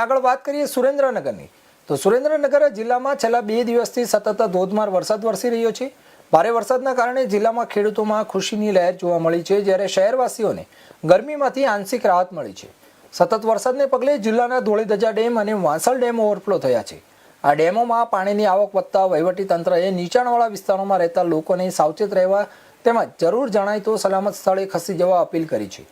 આગળ વાત કરીએ સુરેન્દ્રનગરની તો સુરેન્દ્રનગર જિલ્લામાં છેલ્લા 2 દિવસથી સતત ધોધમાર વરસાદ વરસી રહ્યો છે। ભારે વરસાદના કારણે જિલ્લામાં ખેડૂતોમાં ખુશીની લહેર જોવા મળી છે, જ્યારે શહેરવાસીઓને ગરમીમાંથી આંશિક રાહત મળી છે। સતત વરસાદને પગલે જિલ્લાના ધોળીધજા ડેમ અને વાંસલ ડેમ ઓવરફ્લો થયા છે। આ ડેમોમાં પાણીની આવક વધતા વહીવટીતંત્રએ નીચાણવાળા વિસ્તારોમાં રહેતા લોકોને સાવચેત રહેવા તેમજ જરૂર જણાય તો સલામત સ્થળે ખસી જવા અપીલ કરી છે।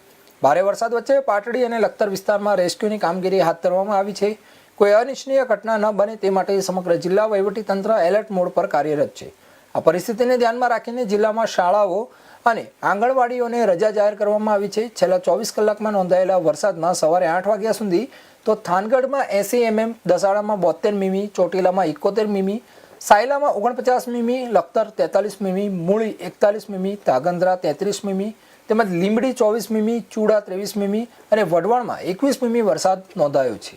ભારે વરસાદ વચ્ચે પાટડી અને લખતર વિસ્તારમાં રેસ્ક્યુની કામગીરી હાથ ધરવામાં આવી છે। કોઈ અનિચ્છનીય ઘટના ન બને તે માટે સમગ્ર જિલ્લા વહીવટીતંત્ર એલર્ટ મોડ પર કાર્યરત છે। આ પરિસ્થિતિને ધ્યાનમાં રાખીને જિલ્લામાં શાળાઓ અને આંગણવાડીઓને રજા જાહેર કરવામાં આવી છે। છેલ્લા 24 કલાકમાં નોંધાયેલા વરસાદમાં સવારે 8 વાગ્યા સુધી તો થાનગઢમાં 80 mm, દસાડામાં 72 મીમી, ચોટીલામાં 71 મીમી, સાયલામાં 49 મીમી, લખતર 43 મીમી, મૂળી 41 મીમી, તાગંદ્રા 33 મીમી તેમજ લીંબડી 24 મીમી, ચૂડા 23 મીમી અને વઢવાણમાં 21 મીમી વરસાદ નોંધાયો છે।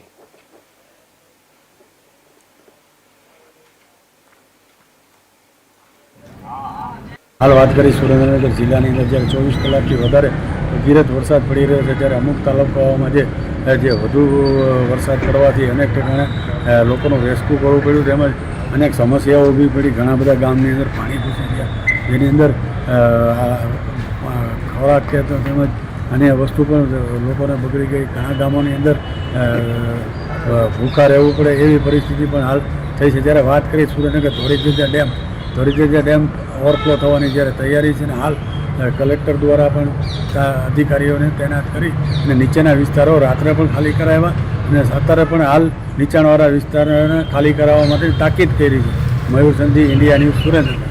हाल बात करी सुरेन्द्रनगर जिला ની અંદર જ્યારે 24 કલાકથી વધારે ધીરજ વરસાદ પડી રહ્યો છે, ત્યારે અમુક તાલુકાઓમાં જે વધુ વરસાદ પડવાથી અનેક ઠેકાણે લોકોનું રેસ્ક્યુ કરવું પડ્યું, તેમજ અનેક સમસ્યાઓ ઊભી પડી। ઘણા બધા ગામની અંદર પાણી ઘૂસી ગયા, જેની અંદર ખોરાક કે તેમજ અન્ય વસ્તુ પણ લોકોને બગડી ગઈ। ઘણા ગામોની અંદર ભૂખા રહેવું પડે એવી પરિસ્થિતિ પણ હાલ થઈ છે। જ્યારે વાત કરીએ સુરેન્દ્રનગર ધોળીધજા ડેમ ઓવરફ્લો થવાની જ્યારે તૈયારી છે, અને હાલ કલેક્ટર દ્વારા પણ અધિકારીઓને તૈનાત કરી અને નીચેના વિસ્તારો રાત્રે પણ ખાલી કરાવ્યા અને અત્યારે પણ હાલ નીચાણવાળા વિસ્તારોને ખાલી કરાવવા માટે તાકીદ કરી છે। મયુર સંધી, ઇન્ડિયા ન્યૂઝ, સુરેન્દ્રનગર।